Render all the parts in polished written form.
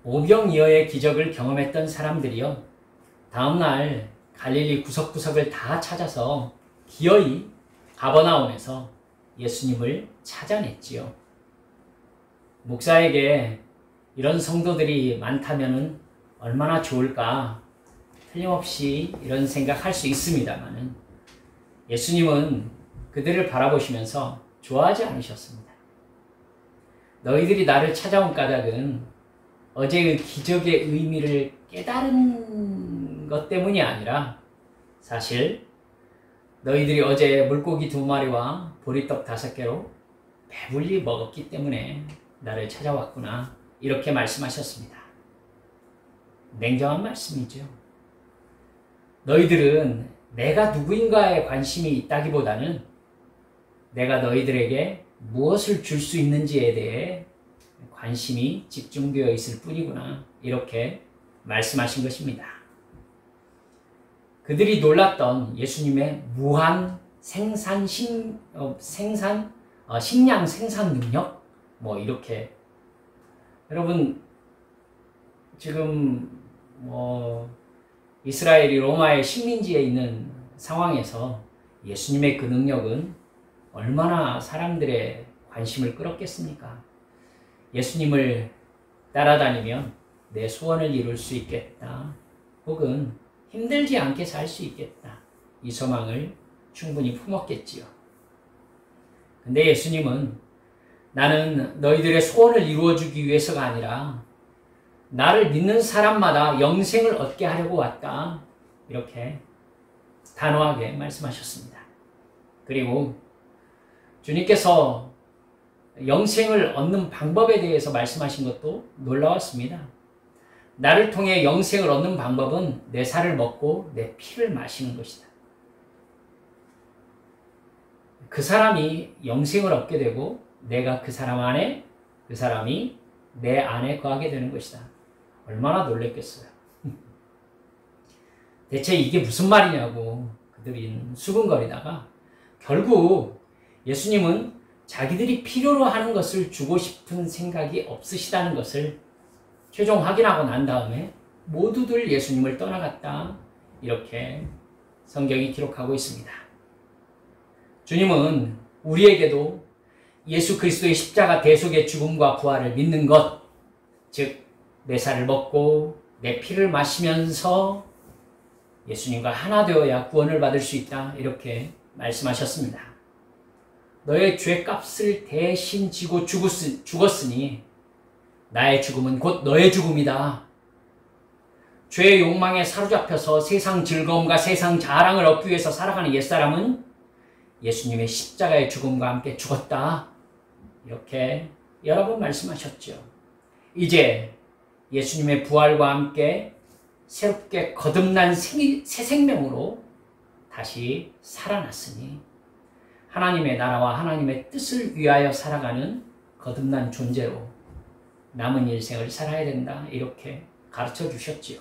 오병이어의 기적을 경험했던 사람들이요, 다음날 갈릴리 구석구석을 다 찾아서 기어이 가버나움에서 예수님을 찾아냈지요. 목사에게 이런 성도들이 많다면 얼마나 좋을까, 틀림없이 이런 생각할 수 있습니다만 예수님은 그들을 바라보시면서 좋아하지 않으셨습니다. 너희들이 나를 찾아온 까닭은 어제의 기적의 의미를 깨달은 것 때문이 아니라 사실 너희들이 어제 물고기 2마리와 보리떡 5개로 배불리 먹었기 때문에 나를 찾아왔구나, 이렇게 말씀하셨습니다. 냉정한 말씀이죠. 너희들은 내가 누구인가에 관심이 있다기보다는 내가 너희들에게 무엇을 줄 수 있는지에 대해 관심이 집중되어 있을 뿐이구나, 이렇게 말씀하신 것입니다. 그들이 놀랐던 예수님의 무한 식량 생산 능력, 이렇게. 여러분, 지금 이스라엘이 로마의 식민지에 있는 상황에서 예수님의 그 능력은 얼마나 사람들의 관심을 끌었겠습니까? 예수님을 따라다니면 내 소원을 이룰 수 있겠다, 혹은 힘들지 않게 살 수 있겠다, 이 소망을 충분히 품었겠지요. 근데 예수님은 나는 너희들의 소원을 이루어주기 위해서가 아니라 나를 믿는 사람마다 영생을 얻게 하려고 왔다, 이렇게 단호하게 말씀하셨습니다. 그리고 주님께서 영생을 얻는 방법에 대해서 말씀하신 것도 놀라웠습니다. 나를 통해 영생을 얻는 방법은 내 살을 먹고 내 피를 마시는 것이다. 그 사람이 영생을 얻게 되고 내가 그 사람 안에, 그 사람이 내 안에 거하게 되는 것이다. 얼마나 놀랬겠어요. 대체 이게 무슨 말이냐고 그들이 수근거리다가 결국 예수님은 자기들이 필요로 하는 것을 주고 싶은 생각이 없으시다는 것을 최종 확인하고 난 다음에 모두들 예수님을 떠나갔다, 이렇게 성경이 기록하고 있습니다. 주님은 우리에게도 예수 그리스도의 십자가 대속의 죽음과 부활을 믿는 것, 즉 내 살을 먹고 내 피를 마시면서 예수님과 하나 되어야 구원을 받을 수 있다, 이렇게 말씀하셨습니다. 너의 죄값을 대신 지고 죽었으니 나의 죽음은 곧 너의 죽음이다. 죄의 욕망에 사로잡혀서 세상 즐거움과 세상 자랑을 얻기 위해서 살아가는 옛사람은 예수님의 십자가의 죽음과 함께 죽었다, 이렇게 여러 번 말씀하셨죠. 이제 예수님의 부활과 함께 새롭게 거듭난 새 생명으로 다시 살아났으니 하나님의 나라와 하나님의 뜻을 위하여 살아가는 거듭난 존재로 남은 일생을 살아야 된다, 이렇게 가르쳐 주셨지요.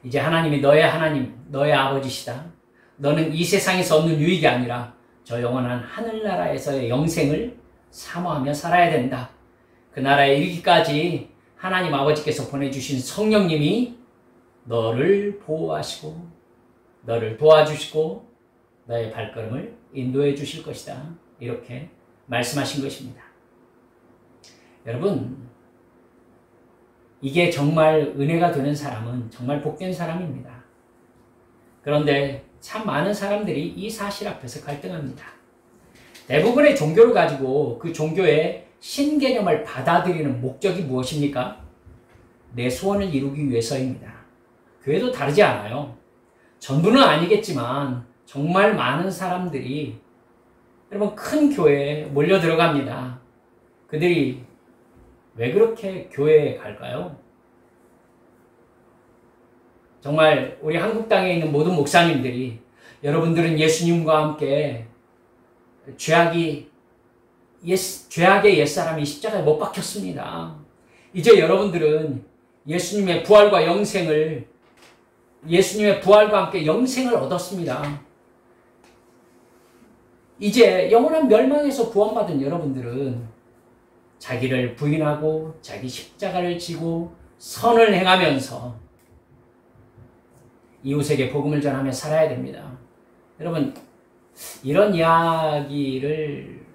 이제 하나님이 너의 하나님, 너의 아버지시다. 너는 이 세상에서 얻는 유익이 아니라 저 영원한 하늘나라에서의 영생을 사모하며 살아야 된다. 그 나라에 이르기까지 하나님 아버지께서 보내주신 성령님이 너를 보호하시고 너를 도와주시고 너의 발걸음을 인도해 주실 것이다, 이렇게 말씀하신 것입니다. 여러분, 이게 정말 은혜가 되는 사람은 정말 복된 사람입니다. 그런데 참 많은 사람들이 이 사실 앞에서 갈등합니다. 대부분의 종교를 가지고 그 종교의 신개념을 받아들이는 목적이 무엇입니까? 내 소원을 이루기 위해서입니다. 교회도 다르지 않아요. 전부는 아니겠지만 정말 많은 사람들이 여러분 큰 교회에 몰려 들어갑니다. 그들이 왜 그렇게 교회에 갈까요? 정말 우리 한국 땅에 있는 모든 목사님들이 여러분들은 예수님과 함께 죄악의 옛사람이 십자가에 못 박혔습니다. 이제 여러분들은 예수님의 부활과 함께 영생을 얻었습니다. 이제 영원한 멸망에서 구원받은 여러분들은 자기를 부인하고 자기 십자가를 지고 선을 행하면서 이웃에게 복음을 전하며 살아야 됩니다. 여러분, 이런 이야기를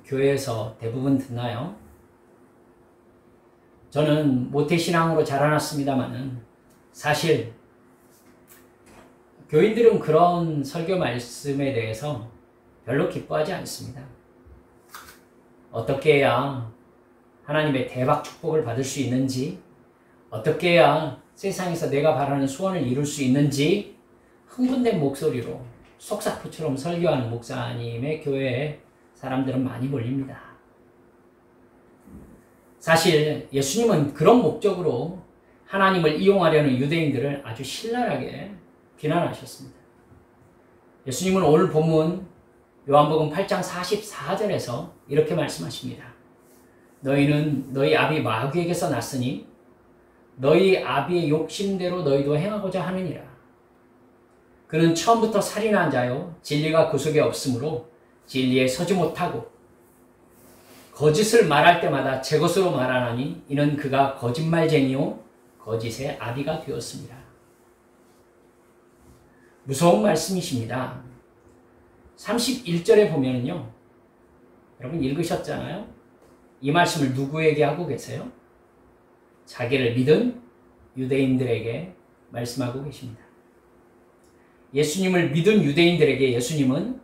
교회에서 대부분 듣나요? 저는 모태신앙으로 자라났습니다마는 사실 교인들은 그런 설교 말씀에 대해서 별로 기뻐하지 않습니다. 어떻게 해야 하나님의 대박 축복을 받을 수 있는지, 어떻게 해야 세상에서 내가 바라는 소원을 이룰 수 있는지 흥분된 목소리로 속사포처럼 설교하는 목사님의 교회에 사람들은 많이 몰립니다. 사실 예수님은 그런 목적으로 하나님을 이용하려는 유대인들을 아주 신랄하게 비난하셨습니다. 예수님은 오늘 본문 요한복음 8장 44절에서 이렇게 말씀하십니다. 너희는 너희 아비 마귀에게서 났으니 너희 아비의 욕심대로 너희도 행하고자 하느니라. 그는 처음부터 살인한 자요 진리가 그 속에 없으므로 진리에 서지 못하고 거짓을 말할 때마다 제 것으로 말하나니 이는 그가 거짓말쟁이요 거짓의 아비가 되었습니다. 무서운 말씀이십니다. 31절에 보면요, 여러분 읽으셨잖아요. 이 말씀을 누구에게 하고 계세요? 자기를 믿은 유대인들에게 말씀하고 계십니다. 예수님을 믿은 유대인들에게 예수님은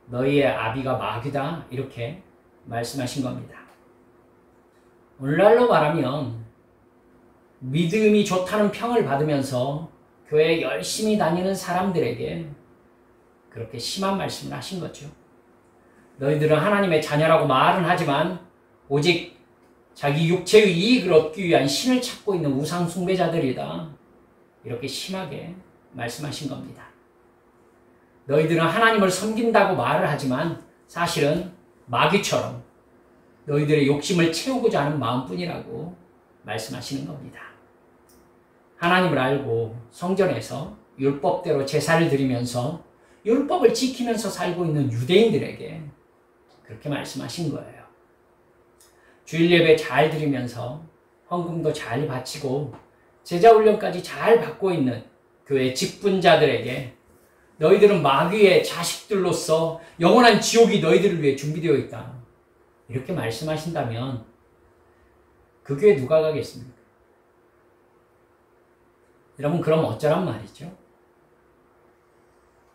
너희의 아비가 마귀다 이렇게 말씀하신 겁니다. 오늘날로 말하면 믿음이 좋다는 평을 받으면서 교회에 열심히 다니는 사람들에게 그렇게 심한 말씀을 하신 거죠. 너희들은 하나님의 자녀라고 말은 하지만 오직 자기 육체의 이익을 얻기 위한 신을 찾고 있는 우상 숭배자들이다. 이렇게 심하게 말씀하신 겁니다. 너희들은 하나님을 섬긴다고 말을 하지만 사실은 마귀처럼 너희들의 욕심을 채우고자 하는 마음뿐이라고 말씀하시는 겁니다. 하나님을 알고 성전에서 율법대로 제사를 드리면서 율법을 지키면서 살고 있는 유대인들에게 그렇게 말씀하신 거예요. 주일 예배 잘 드리면서 헌금도 잘 바치고 제자훈련까지 잘 받고 있는 교회 직분자들에게 너희들은 마귀의 자식들로서 영원한 지옥이 너희들을 위해 준비되어 있다. 이렇게 말씀하신다면 그 교회 누가 가겠습니까? 여러분, 그럼 어쩌란 말이죠?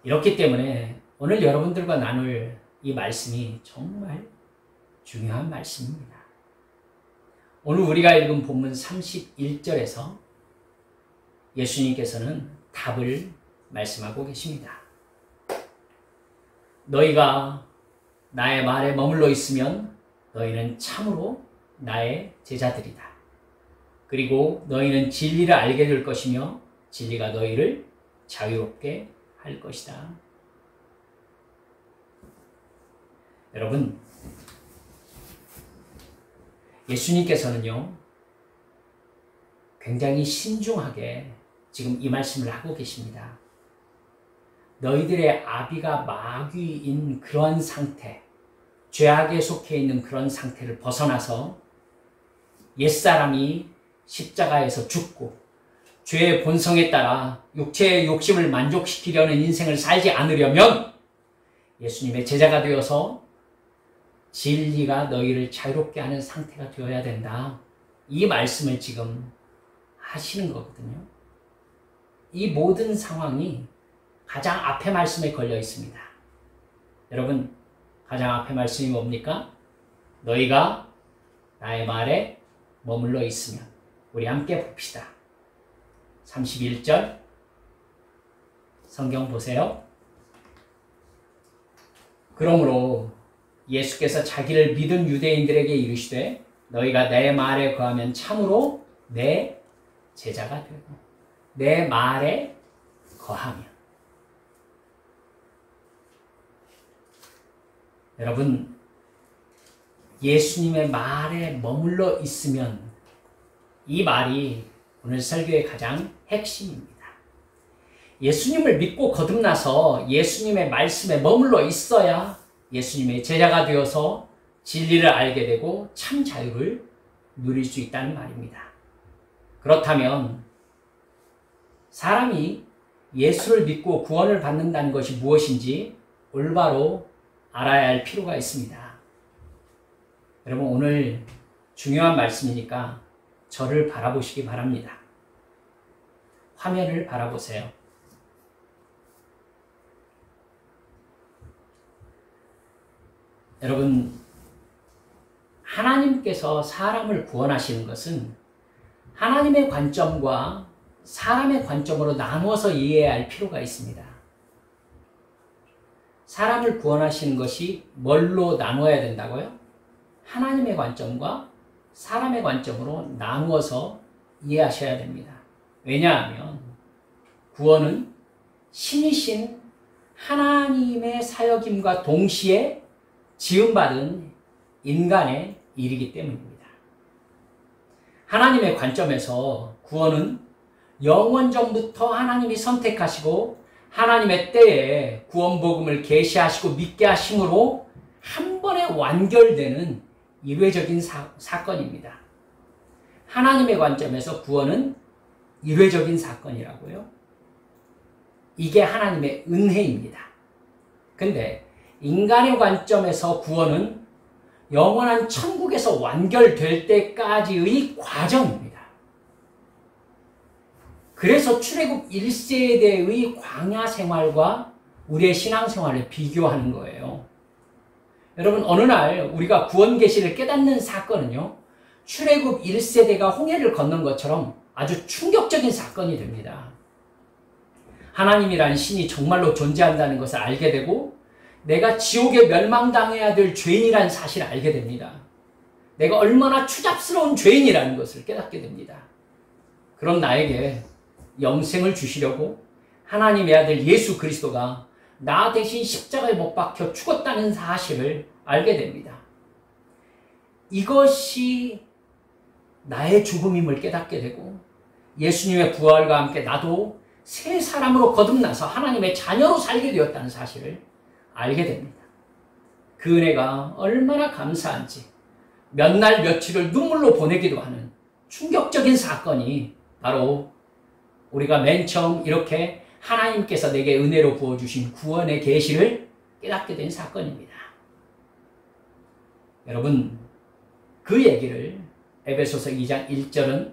이렇기 때문에 오늘 여러분들과 나눌 이 말씀이 정말 중요한 말씀입니다. 오늘 우리가 읽은 본문 31절에서 예수님께서는 답을 말씀하고 계십니다. 너희가 나의 말에 머물러 있으면 너희는 참으로 나의 제자들이다. 그리고 너희는 진리를 알게 될 것이며 진리가 너희를 자유롭게 할 것이다. 여러분, 예수님께서는요, 굉장히 신중하게 지금 이 말씀을 하고 계십니다. 너희들의 아비가 마귀인 그런 상태, 죄악에 속해 있는 그런 상태를 벗어나서 옛사람이 십자가에서 죽고 죄의 본성에 따라 육체의 욕심을 만족시키려는 인생을 살지 않으려면 예수님의 제자가 되어서 진리가 너희를 자유롭게 하는 상태가 되어야 된다. 이 말씀을 지금 하시는 거거든요. 이 모든 상황이 가장 앞에 말씀에 걸려 있습니다. 여러분, 가장 앞에 말씀이 뭡니까? 너희가 나의 말에 머물러 있으면. 우리 함께 봅시다. 31절 성경 보세요. 그러므로 예수께서 자기를 믿은 유대인들에게 이르시되 너희가 내 말에 거하면 참으로 내 제자가 되고 내 말에 거하면. 여러분, 예수님의 말에 머물러 있으면, 이 말이 오늘 설교의 가장 핵심입니다. 예수님을 믿고 거듭나서 예수님의 말씀에 머물러 있어야 예수님의 제자가 되어서 진리를 알게 되고 참 자유를 누릴 수 있다는 말입니다. 그렇다면 사람이 예수를 믿고 구원을 받는다는 것이 무엇인지 올바로 알아야 할 필요가 있습니다. 여러분, 오늘 중요한 말씀이니까 저를 바라보시기 바랍니다. 화면을 바라보세요. 여러분, 하나님께서 사람을 구원하시는 것은 하나님의 관점과 사람의 관점으로 나누어서 이해해야 할 필요가 있습니다. 사람을 구원하시는 것이 뭘로 나누어야 된다고요? 하나님의 관점과 사람의 관점으로 나누어서 이해하셔야 됩니다. 왜냐하면 구원은 신이신 하나님의 사역임과 동시에 지음받은 인간의 일이기 때문입니다. 하나님의 관점에서 구원은 영원 전부터 하나님이 선택하시고 하나님의 때에 구원 복음을 계시하시고 믿게 하심으로 한 번에 완결되는 일회적인 사건입니다. 하나님의 관점에서 구원은 일회적인 사건이라고요. 이게 하나님의 은혜입니다. 근데 인간의 관점에서 구원은 영원한 천국에서 완결될 때까지의 과정입니다. 그래서 출애굽 1세대의 광야 생활과 우리의 신앙생활을 비교하는 거예요. 여러분, 어느 날 우리가 구원 계시를 깨닫는 사건은요, 출애굽 1세대가 홍해를 건넌 것처럼 아주 충격적인 사건이 됩니다. 하나님이라는 신이 정말로 존재한다는 것을 알게 되고 내가 지옥에 멸망당해야 될 죄인이라는 사실을 알게 됩니다. 내가 얼마나 추잡스러운 죄인이라는 것을 깨닫게 됩니다. 그런 나에게 영생을 주시려고 하나님의 아들 예수 그리스도가 나 대신 십자가에 못 박혀 죽었다는 사실을 알게 됩니다. 이것이 나의 죽음임을 깨닫게 되고 예수님의 부활과 함께 나도 새 사람으로 거듭나서 하나님의 자녀로 살게 되었다는 사실을 알게 됩니다. 그 은혜가 얼마나 감사한지 몇 날 며칠을 눈물로 보내기도 하는 충격적인 사건이 바로 우리가 맨 처음 이렇게 하나님께서 내게 은혜로 부어주신 구원의 계시를 깨닫게 된 사건입니다. 여러분, 그 얘기를 에베소서 2장 1절은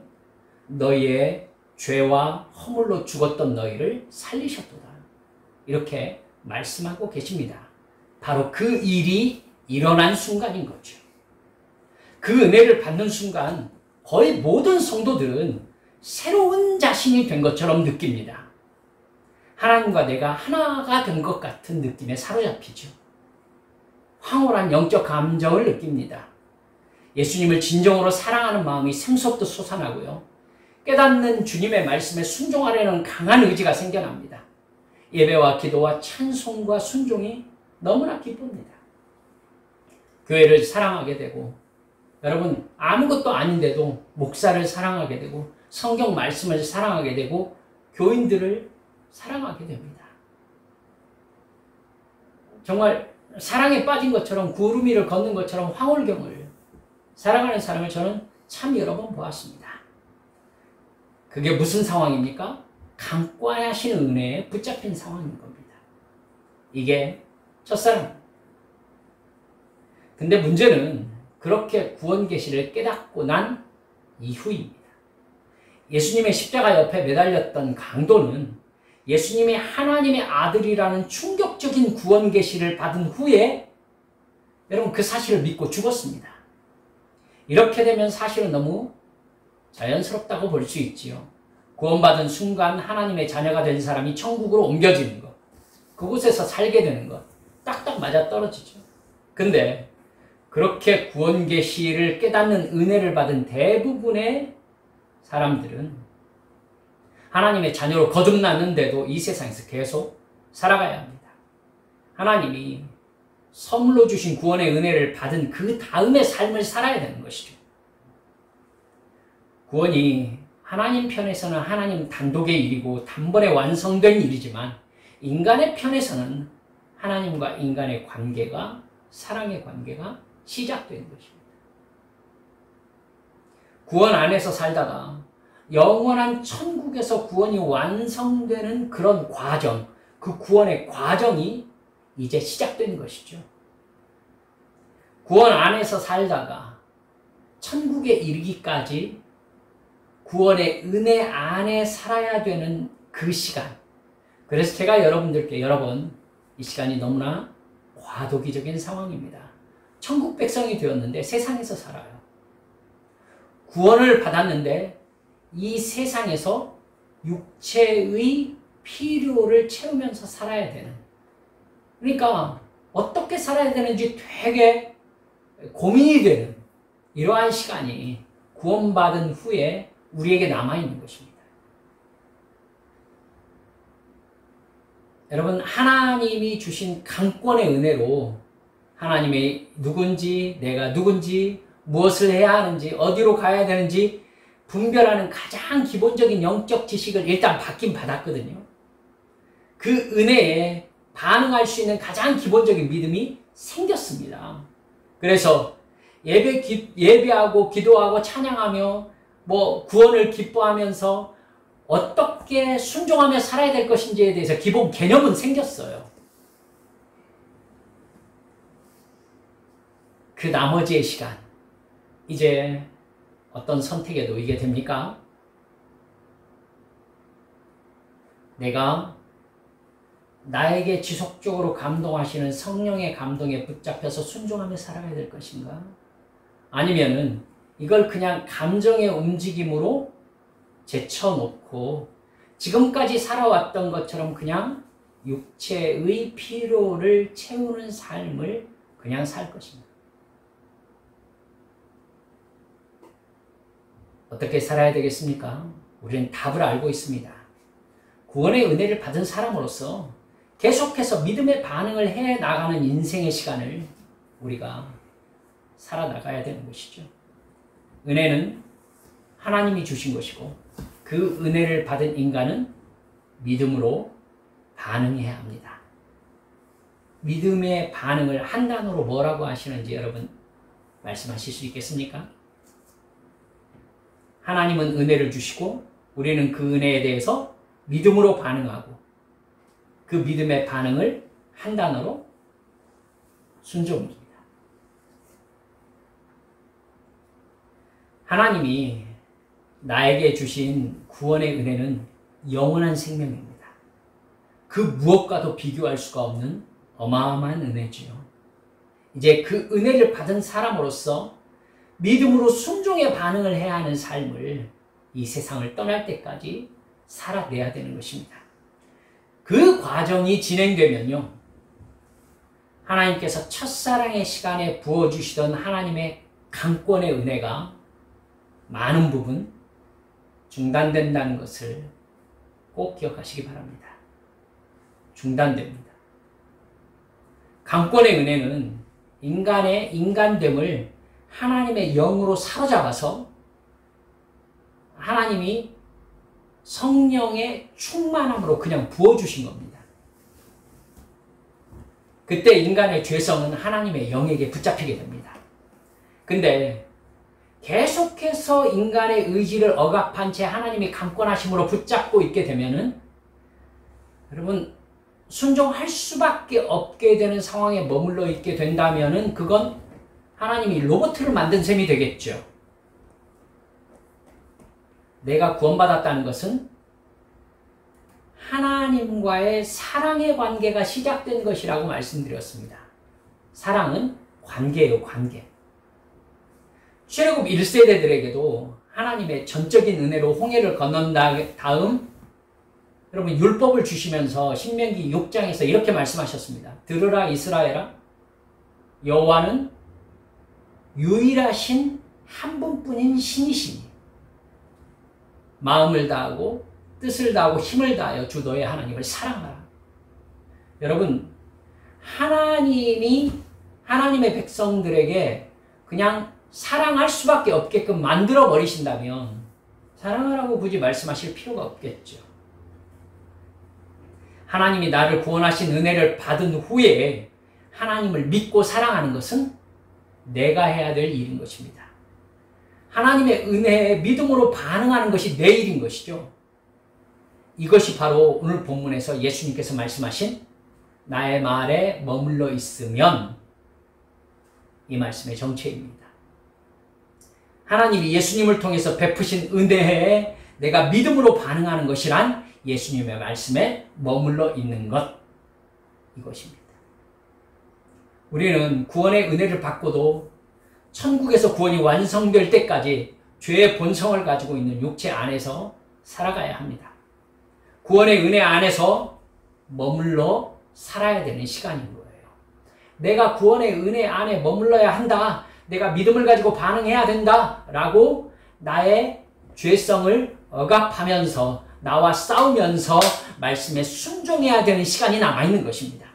너희의 죄와 허물로 죽었던 너희를 살리셨도다, 이렇게 말씀하고 계십니다. 바로 그 일이 일어난 순간인 거죠. 그 은혜를 받는 순간 거의 모든 성도들은 새로운 자신이 된 것처럼 느낍니다. 하나님과 내가 하나가 된 것 같은 느낌에 사로잡히죠. 황홀한 영적 감정을 느낍니다. 예수님을 진정으로 사랑하는 마음이 샘솟듯 솟아나고요. 깨닫는 주님의 말씀에 순종하려는 강한 의지가 생겨납니다. 예배와 기도와 찬송과 순종이 너무나 기쁩니다. 교회를 사랑하게 되고, 여러분, 아무것도 아닌데도 목사를 사랑하게 되고 성경 말씀을 사랑하게 되고 교인들을 사랑하게 됩니다. 정말 사랑에 빠진 것처럼, 구름 위를 걷는 것처럼 황홀경을 사랑하는 사람을 저는 참 여러 번 보았습니다. 그게 무슨 상황입니까? 강권하신 은혜에 붙잡힌 상황인 겁니다. 이게 첫사랑. 근데 문제는 그렇게 구원 계시를 깨닫고 난 이후입니다. 예수님의 십자가 옆에 매달렸던 강도는 예수님이 하나님의 아들이라는 충격적인 구원 계시를 받은 후에 여러분 그 사실을 믿고 죽었습니다. 이렇게 되면 사실은 너무 자연스럽다고 볼 수 있지요. 구원받은 순간 하나님의 자녀가 된 사람이 천국으로 옮겨지는 것, 그곳에서 살게 되는 것, 딱딱 맞아떨어지죠. 근데 그렇게 구원 계시를 깨닫는 은혜를 받은 대부분의 사람들은 하나님의 자녀로 거듭났는데도 이 세상에서 계속 살아가야 합니다. 하나님이 선물로 주신 구원의 은혜를 받은 그 다음의 삶을 살아야 되는 것이죠. 구원이 하나님 편에서는 하나님 단독의 일이고 단번에 완성된 일이지만 인간의 편에서는 하나님과 인간의 관계가, 사랑의 관계가 시작되는 것입니다. 구원 안에서 살다가 영원한 천국에서 구원이 완성되는 그런 과정, 그 구원의 과정이 이제 시작되는 것이죠. 구원 안에서 살다가 천국에 이르기까지 구원의 은혜 안에 살아야 되는 그 시간. 그래서 제가 여러분들께 여러 번 이 시간이 너무나 과도기적인 상황입니다. 천국 백성이 되었는데 세상에서 살아요. 구원을 받았는데 이 세상에서 육체의 필요를 채우면서 살아야 되는, 그러니까 어떻게 살아야 되는지 되게 고민이 되는 이러한 시간이 구원받은 후에 우리에게 남아있는 것입니다. 여러분, 하나님이 주신 강권의 은혜로 하나님이 누군지, 내가 누군지, 무엇을 해야 하는지, 어디로 가야 되는지 분별하는 가장 기본적인 영적 지식을 일단 받긴 받았거든요. 그 은혜에 반응할 수 있는 가장 기본적인 믿음이 생겼습니다. 그래서 예배하고 기도하고 찬양하며 구원을 기뻐하면서 어떻게 순종하며 살아야 될 것인지에 대해서 기본 개념은 생겼어요. 그 나머지의 시간, 이제 어떤 선택에 놓이게 됩니까? 내가 나에게 지속적으로 감동하시는 성령의 감동에 붙잡혀서 순종하며 살아야 될 것인가? 아니면은 이걸 그냥 감정의 움직임으로 제쳐놓고 지금까지 살아왔던 것처럼 그냥 육체의 필요를 채우는 삶을 그냥 살 것입니다. 어떻게 살아야 되겠습니까? 우리는 답을 알고 있습니다. 구원의 은혜를 받은 사람으로서 계속해서 믿음의 반응을 해 나가는 인생의 시간을 우리가 살아나가야 되는 것이죠. 은혜는 하나님이 주신 것이고 그 은혜를 받은 인간은 믿음으로 반응해야 합니다. 믿음의 반응을 한 단어로 뭐라고 하시는지 여러분 말씀하실 수 있겠습니까? 하나님은 은혜를 주시고 우리는 그 은혜에 대해서 믿음으로 반응하고 그 믿음의 반응을 한 단어로 순종입니다. 하나님이 나에게 주신 구원의 은혜는 영원한 생명입니다. 그 무엇과도 비교할 수가 없는 어마어마한 은혜지요. 이제 그 은혜를 받은 사람으로서 믿음으로 순종의 반응을 해야 하는 삶을 이 세상을 떠날 때까지 살아내야 되는 것입니다. 그 과정이 진행되면요, 하나님께서 첫사랑의 시간에 부어주시던 하나님의 강권의 은혜가 많은 부분 중단된다는 것을 꼭 기억하시기 바랍니다. 중단됩니다. 강권의 은혜는 인간의 인간됨을 하나님의 영으로 사로잡아서 하나님이 성령의 충만함으로 그냥 부어주신 겁니다. 그때 인간의 죄성은 하나님의 영에게 붙잡히게 됩니다. 근데 계속해서 인간의 의지를 억압한 채 하나님이 강권하심으로 붙잡고 있게 되면은 여러분 순종할 수밖에 없게 되는 상황에 머물러 있게 된다면은 그건 하나님이 로봇을 만든 셈이 되겠죠. 내가 구원받았다는 것은 하나님과의 사랑의 관계가 시작된 것이라고 말씀드렸습니다. 사랑은 관계예요, 관계. 출애굽 1세대들에게도 하나님의 전적인 은혜로 홍해를 건넌 다음 여러분 율법을 주시면서 신명기 6장에서 이렇게 말씀하셨습니다. 들으라 이스라엘아, 여호와는 유일하신 한 분뿐인 신이시니 마음을 다하고 뜻을 다하고 힘을 다하여 주 너의 하나님을 사랑하라. 여러분, 하나님이 하나님의 백성들에게 그냥 사랑할 수밖에 없게끔 만들어 버리신다면 사랑하라고 굳이 말씀하실 필요가 없겠죠. 하나님이 나를 구원하신 은혜를 받은 후에 하나님을 믿고 사랑하는 것은 내가 해야 될 일인 것입니다. 하나님의 은혜에 믿음으로 반응하는 것이 내 일인 것이죠. 이것이 바로 오늘 본문에서 예수님께서 말씀하신 나의 말에 머물러 있으면 이 말씀의 정체입니다. 하나님이 예수님을 통해서 베푸신 은혜에 내가 믿음으로 반응하는 것이란 예수님의 말씀에 머물러 있는 것, 이것입니다. 우리는 구원의 은혜를 받고도 천국에서 구원이 완성될 때까지 죄의 본성을 가지고 있는 육체 안에서 살아가야 합니다. 구원의 은혜 안에서 머물러 살아야 되는 시간인 거예요. 내가 구원의 은혜 안에 머물러야 한다. 내가 믿음을 가지고 반응해야 된다. 라고 나의 죄성을 억압하면서 나와 싸우면서 말씀에 순종해야 되는 시간이 남아있는 것입니다.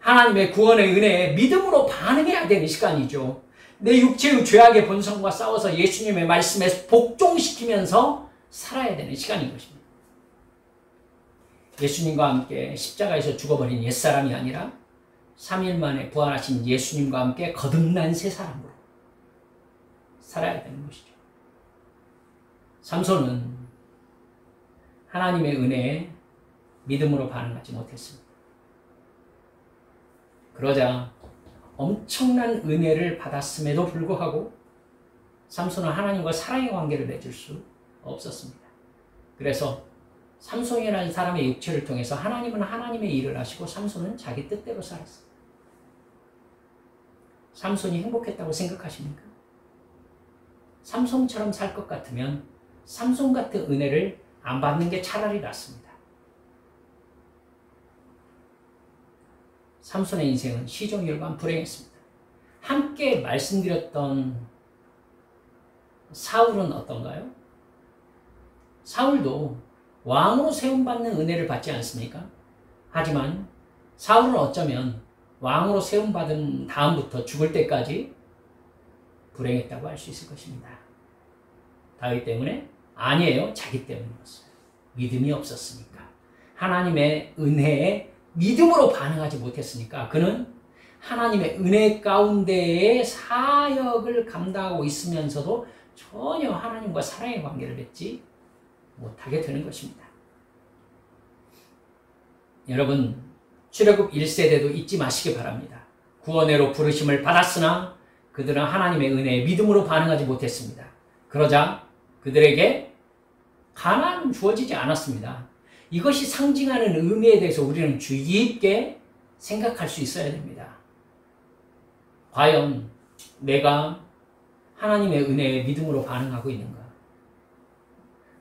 하나님의 구원의 은혜에 믿음으로 반응해야 되는 시간이죠. 내 육체의 죄악의 본성과 싸워서 예수님의 말씀에 복종시키면서 살아야 되는 시간인 것입니다. 예수님과 함께 십자가에서 죽어버린 옛사람이 아니라 3일 만에 부활하신 예수님과 함께 거듭난 새 사람으로 살아야 되는 것이죠. 삼손은 하나님의 은혜에 믿음으로 반응하지 못했습니다. 그러자 엄청난 은혜를 받았음에도 불구하고 삼손은 하나님과 사랑의 관계를 맺을 수 없었습니다. 그래서 삼손이라는 사람의 육체를 통해서 하나님은 하나님의 일을 하시고 삼손은 자기 뜻대로 살았습니다. 삼손이 행복했다고 생각하십니까? 삼손처럼 살 것 같으면 삼손 같은 은혜를 안 받는 게 차라리 낫습니다. 삼손의 인생은 시종일관 불행했습니다. 함께 말씀드렸던 사울은 어떤가요? 사울도 왕으로 세움받는 은혜를 받지 않습니까? 하지만 사울은 어쩌면 왕으로 세움받은 다음부터 죽을 때까지 불행했다고 할 수 있을 것입니다. 다윗 때문에? 아니에요. 자기 때문이었어요. 믿음이 없었으니까. 하나님의 은혜에 믿음으로 반응하지 못했으니까 그는 하나님의 은혜 가운데에 사역을 감당하고 있으면서도 전혀 하나님과 사랑의 관계를 맺지 못하게 되는 것입니다. 여러분, 출애굽 1세대도 잊지 마시기 바랍니다. 구원회로 부르심을 받았으나 그들은 하나님의 은혜에 믿음으로 반응하지 못했습니다. 그러자 그들에게 가나안은 주어지지 않았습니다. 이것이 상징하는 의미에 대해서 우리는 주의 깊게 생각할 수 있어야 됩니다. 과연 내가 하나님의 은혜에 믿음으로 반응하고 있는가?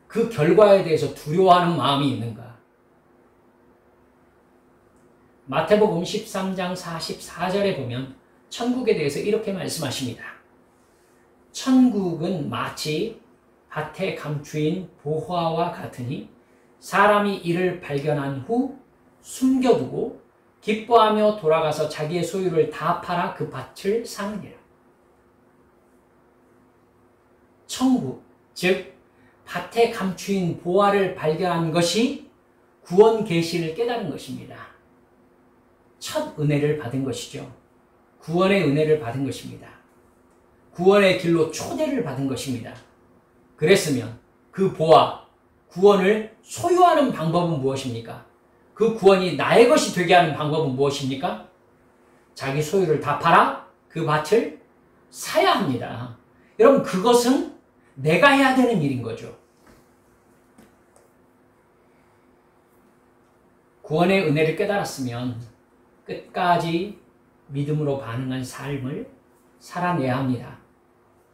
그 결과에 대해서 두려워하는 마음이 있는가? 마태복음 13장 44절에 보면 천국에 대해서 이렇게 말씀하십니다. 천국은 마치 밭에 감추인 보화와 같으니 사람이 이를 발견한 후 숨겨두고 기뻐하며 돌아가서 자기의 소유를 다 팔아 그 밭을 사느니라. 천국, 즉 밭에 감추인 보화를 발견한 것이 구원 계시를 깨달은 것입니다. 첫 은혜를 받은 것이죠. 구원의 은혜를 받은 것입니다. 구원의 길로 초대를 받은 것입니다. 그랬으면 그 보화, 구원을 소유하는 방법은 무엇입니까? 그 구원이 나의 것이 되게 하는 방법은 무엇입니까? 자기 소유를 다 팔아 그 밭을 사야 합니다. 여러분, 그것은 내가 해야 되는 일인 거죠. 구원의 은혜를 깨달았으면 끝까지 믿음으로 반응한 삶을 살아내야 합니다.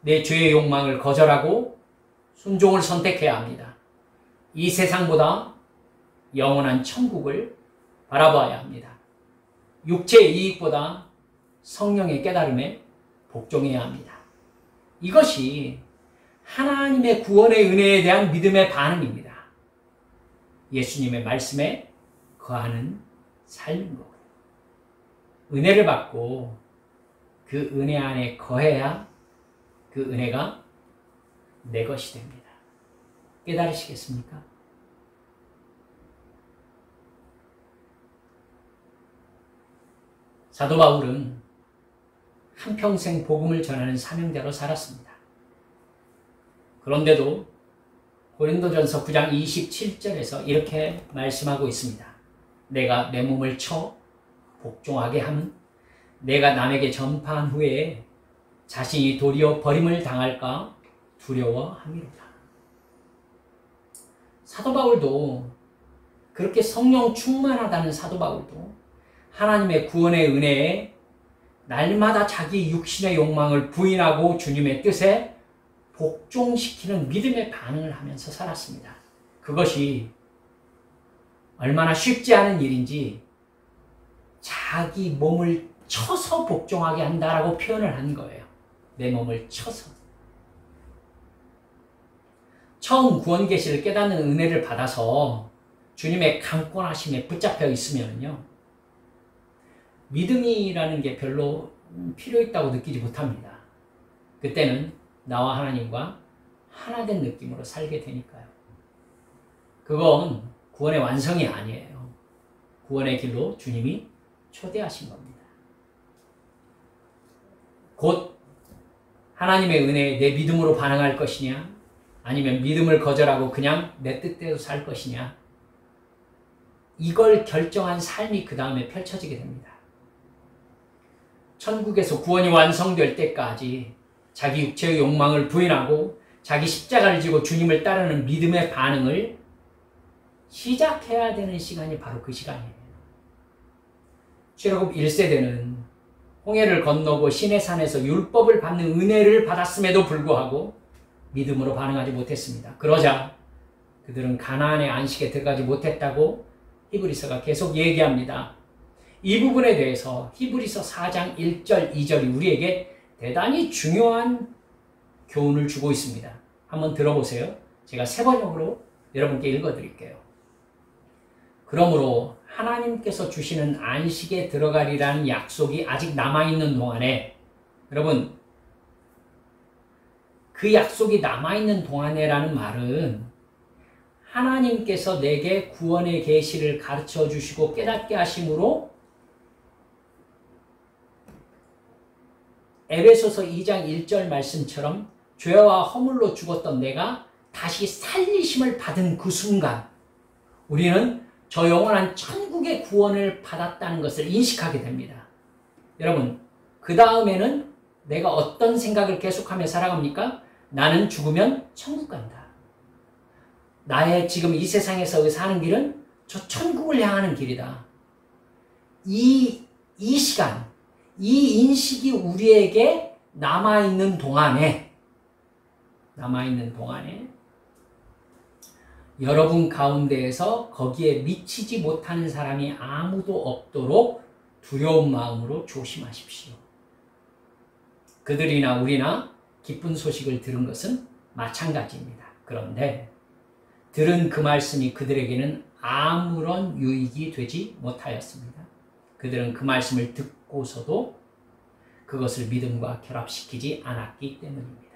내 죄의 욕망을 거절하고 순종을 선택해야 합니다. 이 세상보다 영원한 천국을 바라봐야 합니다. 육체의 이익보다 성령의 깨달음에 복종해야 합니다. 이것이 하나님의 구원의 은혜에 대한 믿음의 반응입니다. 예수님의 말씀에 거하는 삶인 거고요. 은혜를 받고 그 은혜 안에 거해야 그 은혜가 내 것이 됩니다. 깨달으시겠습니까? 사도 바울은 한평생 복음을 전하는 사명자로 살았습니다. 그런데도 고린도전서 9장 27절에서 이렇게 말씀하고 있습니다. 내가 내 몸을 쳐 복종하게 함은 내가 남에게 전파한 후에 자신이 도리어 버림을 당할까 두려워함이로다. 사도 바울도, 그렇게 성령 충만하다는 사도 바울도 하나님의 구원의 은혜에 날마다 자기 육신의 욕망을 부인하고 주님의 뜻에 복종시키는 믿음의 반응을 하면서 살았습니다. 그것이 얼마나 쉽지 않은 일인지 자기 몸을 쳐서 복종하게 한다라고 표현을 한 거예요. 내 몸을 쳐서. 처음 구원 계시를 깨닫는 은혜를 받아서 주님의 강권하심에 붙잡혀 있으면요, 믿음이라는 게 별로 필요 있다고 느끼지 못합니다. 그때는 나와 하나님과 하나 된 느낌으로 살게 되니까요. 그건 구원의 완성이 아니에요. 구원의 길로 주님이 초대하신 겁니다. 곧 하나님의 은혜에 내 믿음으로 반응할 것이냐, 아니면 믿음을 거절하고 그냥 내 뜻대로 살 것이냐, 이걸 결정한 삶이 그 다음에 펼쳐지게 됩니다. 천국에서 구원이 완성될 때까지 자기 육체의 욕망을 부인하고 자기 십자가를 지고 주님을 따르는 믿음의 반응을 시작해야 되는 시간이 바로 그 시간이에요. 출애굽 1세대는 홍해를 건너고 시내산에서 율법을 받는 은혜를 받았음에도 불구하고 믿음으로 반응하지 못했습니다. 그러자 그들은 가나안의 안식에 들어가지 못했다고 히브리서가 계속 얘기합니다. 이 부분에 대해서 히브리서 4장 1절, 2절이 우리에게 대단히 중요한 교훈을 주고 있습니다. 한번 들어보세요. 제가 세 번역으로 여러분께 읽어드릴게요. 그러므로 하나님께서 주시는 안식에 들어가리라는 약속이 아직 남아있는 동안에, 여러분, 그 약속이 남아있는 동안에라는 말은 하나님께서 내게 구원의 계시를 가르쳐 주시고 깨닫게 하심으로 에베소서 2장 1절 말씀처럼 죄와 허물로 죽었던 내가 다시 살리심을 받은 그 순간 우리는 저 영원한 천국의 구원을 받았다는 것을 인식하게 됩니다. 여러분, 그 다음에는 내가 어떤 생각을 계속하며 살아갑니까? 나는 죽으면 천국 간다. 나의 지금 이 세상에서 사는 길은 저 천국을 향하는 길이다. 이 시간, 이 인식이 우리에게 남아있는 동안에 여러분 가운데에서 거기에 미치지 못하는 사람이 아무도 없도록 두려운 마음으로 조심하십시오. 그들이나 우리나 기쁜 소식을 들은 것은 마찬가지입니다. 그런데 들은 그 말씀이 그들에게는 아무런 유익이 되지 못하였습니다. 그들은 그 말씀을 듣고서도 그것을 믿음과 결합시키지 않았기 때문입니다.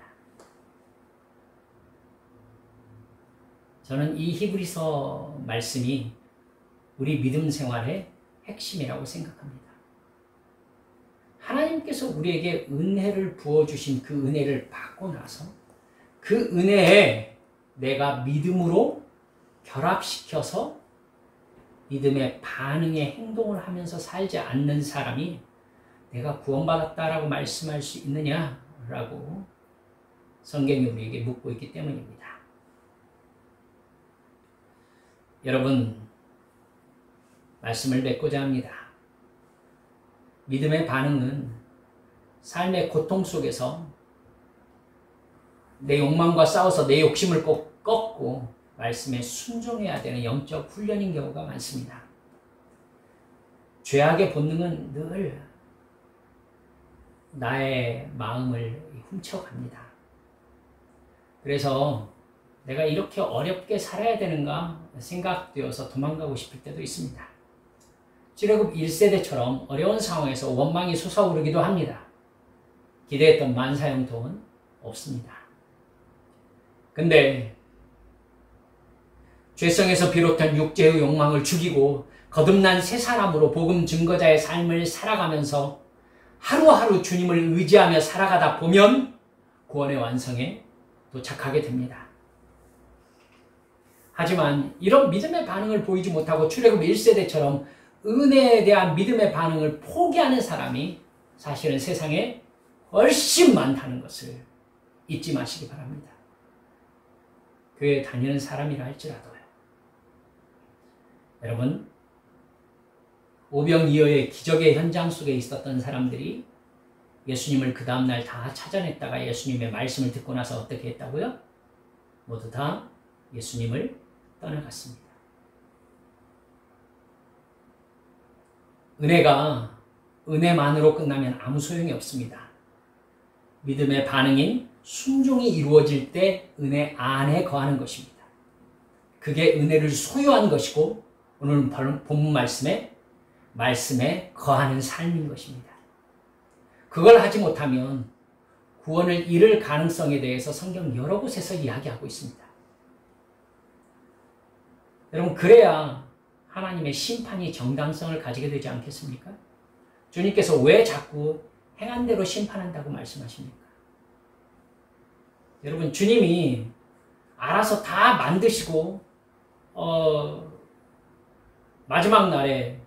저는 이 히브리서 말씀이 우리 믿음 생활의 핵심이라고 생각합니다. 하나님께서 우리에게 은혜를 부어주신 그 은혜를 받고 나서 그 은혜에 내가 믿음으로 결합시켜서 믿음의 반응의 행동을 하면서 살지 않는 사람이 내가 구원받았다라고 말씀할 수 있느냐라고 성경이 우리에게 묻고 있기 때문입니다. 여러분, 말씀을 맺고자 합니다. 믿음의 반응은 삶의 고통 속에서 내 욕망과 싸워서 내 욕심을 꼭 꺾고 말씀에 순종해야 되는 영적 훈련인 경우가 많습니다. 죄악의 본능은 늘 나의 마음을 훔쳐갑니다. 그래서 내가 이렇게 어렵게 살아야 되는가 생각되어서 도망가고 싶을 때도 있습니다. 출애굽 1세대처럼 어려운 상황에서 원망이 솟아오르기도 합니다. 기대했던 만사형통은 없습니다. 근데 죄성에서 비롯한 육체의 욕망을 죽이고 거듭난 새 사람으로 복음 증거자의 삶을 살아가면서 하루하루 주님을 의지하며 살아가다 보면 구원의 완성에 도착하게 됩니다. 하지만 이런 믿음의 반응을 보이지 못하고 출애굽 1세대처럼 은혜에 대한 믿음의 반응을 포기하는 사람이 사실은 세상에 훨씬 많다는 것을 잊지 마시기 바랍니다. 교회에 다니는 사람이라 할지라도요. 여러분, 오병이어의 기적의 현장 속에 있었던 사람들이 예수님을 그 다음날 다 찾아냈다가 예수님의 말씀을 듣고 나서 어떻게 했다고요? 모두 다 예수님을 떠나갔습니다. 은혜가 은혜만으로 끝나면 아무 소용이 없습니다. 믿음의 반응인 순종이 이루어질 때 은혜 안에 거하는 것입니다. 그게 은혜를 소유한 것이고 오늘 본문 말씀에 거하는 삶인 것입니다. 그걸 하지 못하면 구원을 잃을 가능성에 대해서 성경 여러 곳에서 이야기하고 있습니다. 여러분, 그래야 하나님의 심판이 정당성을 가지게 되지 않겠습니까? 주님께서 왜 자꾸 행한 대로 심판한다고 말씀하십니까? 여러분, 주님이 알아서 다 만드시고 마지막 날에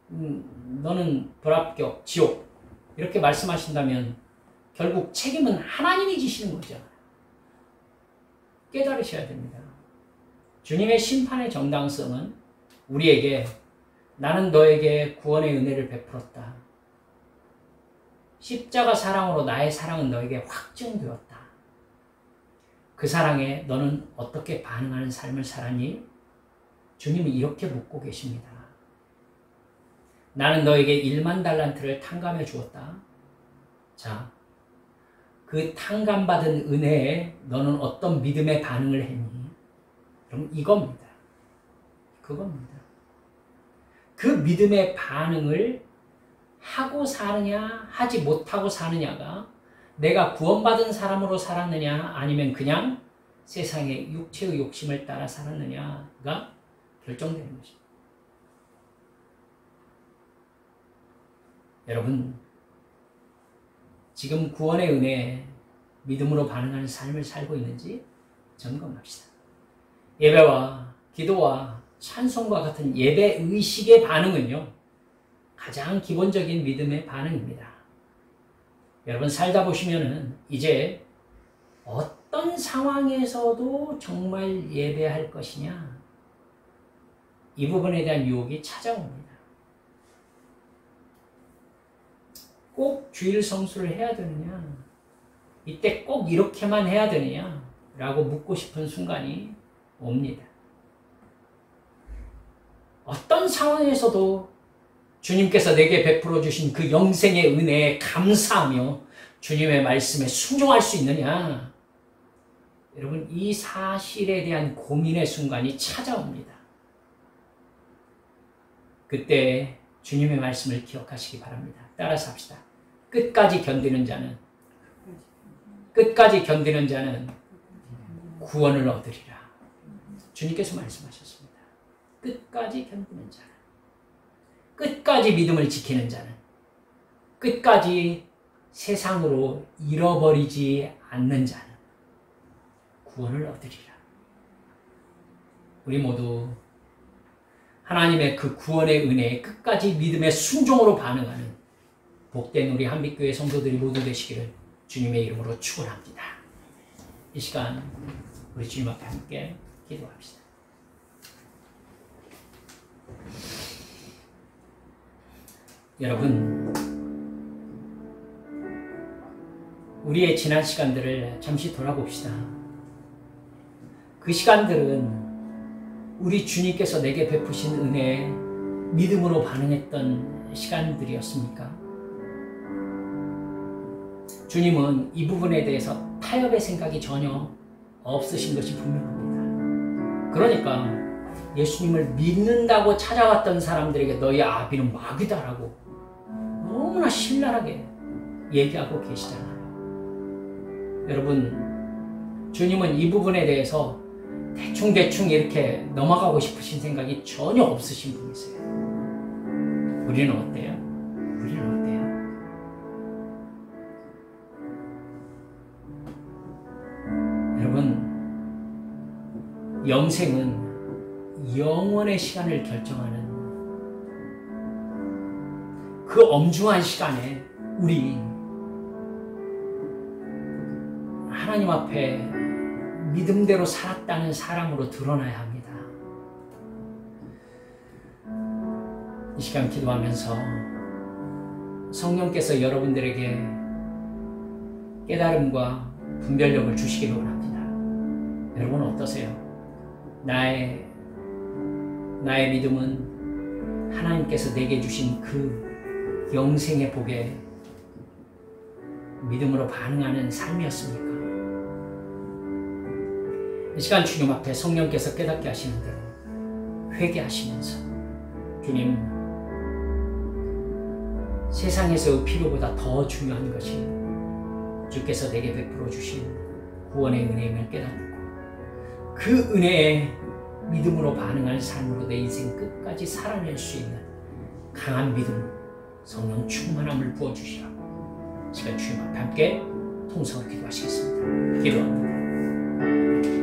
너는 불합격, 지옥 이렇게 말씀하신다면 결국 책임은 하나님이 지시는 거죠. 깨달으셔야 됩니다. 주님의 심판의 정당성은 우리에게 나는 너에게 구원의 은혜를 베풀었다. 십자가 사랑으로 나의 사랑은 너에게 확증되었다. 그 사랑에 너는 어떻게 반응하는 삶을 살았니? 주님이 이렇게 묻고 계십니다. 나는 너에게 1만 달란트를 탕감해 주었다. 자, 그 탕감받은 은혜에 너는 어떤 믿음의 반응을 했니? 그럼 이겁니다. 그겁니다. 그 믿음의 반응을 하고 사느냐, 하지 못하고 사느냐가 내가 구원받은 사람으로 살았느냐, 아니면 그냥 세상의 육체의 욕심을 따라 살았느냐가 결정되는 것입니다. 여러분, 지금 구원의 은혜에 믿음으로 반응하는 삶을 살고 있는지 점검합시다. 예배와 기도와 찬송과 같은 예배 의식의 반응은요, 가장 기본적인 믿음의 반응입니다. 여러분, 살다 보시면은 이제 어떤 상황에서도 정말 예배할 것이냐, 이 부분에 대한 유혹이 찾아옵니다. 꼭 주일 성수를 해야 되느냐, 이때 꼭 이렇게만 해야 되느냐 라고 묻고 싶은 순간이 옵니다. 어떤 상황에서도 주님께서 내게 베풀어 주신 그 영생의 은혜에 감사하며 주님의 말씀에 순종할 수 있느냐, 여러분, 이 사실에 대한 고민의 순간이 찾아옵니다. 그때 주님의 말씀을 기억하시기 바랍니다. 따라서 합시다. 끝까지 견디는 자는 구원을 얻으리라. 주님께서 말씀하셨습니다. 끝까지 견디는 자는, 끝까지 믿음을 지키는 자는, 끝까지 세상으로 잃어버리지 않는 자는 구원을 얻으리라. 우리 모두 하나님의 그 구원의 은혜에 끝까지 믿음의 순종으로 반응하는 복된 우리 한빛교회 성도들이 모두 되시기를 주님의 이름으로 축원합니다. 이 시간 우리 주님 앞에 함께 기도합시다. 여러분, 우리의 지난 시간들을 잠시 돌아봅시다. 그 시간들은 우리 주님께서 내게 베푸신 은혜에 믿음으로 반응했던 시간들이었습니까? 주님은 이 부분에 대해서 타협의 생각이 전혀 없으신 것이 분명합니다. 그러니까 예수님을 믿는다고 찾아왔던 사람들에게 너희 아비는 마귀다라고 너무나 신랄하게 얘기하고 계시잖아요. 여러분, 주님은 이 부분에 대해서 대충 이렇게 넘어가고 싶으신 생각이 전혀 없으신 분이세요. 우리는 어때요? 영생은 영원의 시간을 결정하는 그 엄중한 시간에 우리 하나님 앞에 믿음대로 살았다는 사람으로 드러나야 합니다. 이 시간 기도하면서 성령께서 여러분들에게 깨달음과 분별력을 주시기를 원합니다. 여러분 어떠세요? 나의 믿음은 하나님께서 내게 주신 그 영생의 복에 믿음으로 반응하는 삶이었습니까? 이 시간 주님 앞에 성령께서 깨닫게 하시는 대로 회개하시면서 주님, 세상에서의 필요보다 더 중요한 것이 주께서 내게 베풀어 주신 구원의 은혜임을 깨닫고 그 은혜에 믿음으로 반응할 삶으로 내 인생 끝까지 살아낼 수 있는 강한 믿음, 성령 충만함을 부어주시라고 시간 주님 앞에 함께 통성을 기도하시겠습니다. 기도합니다.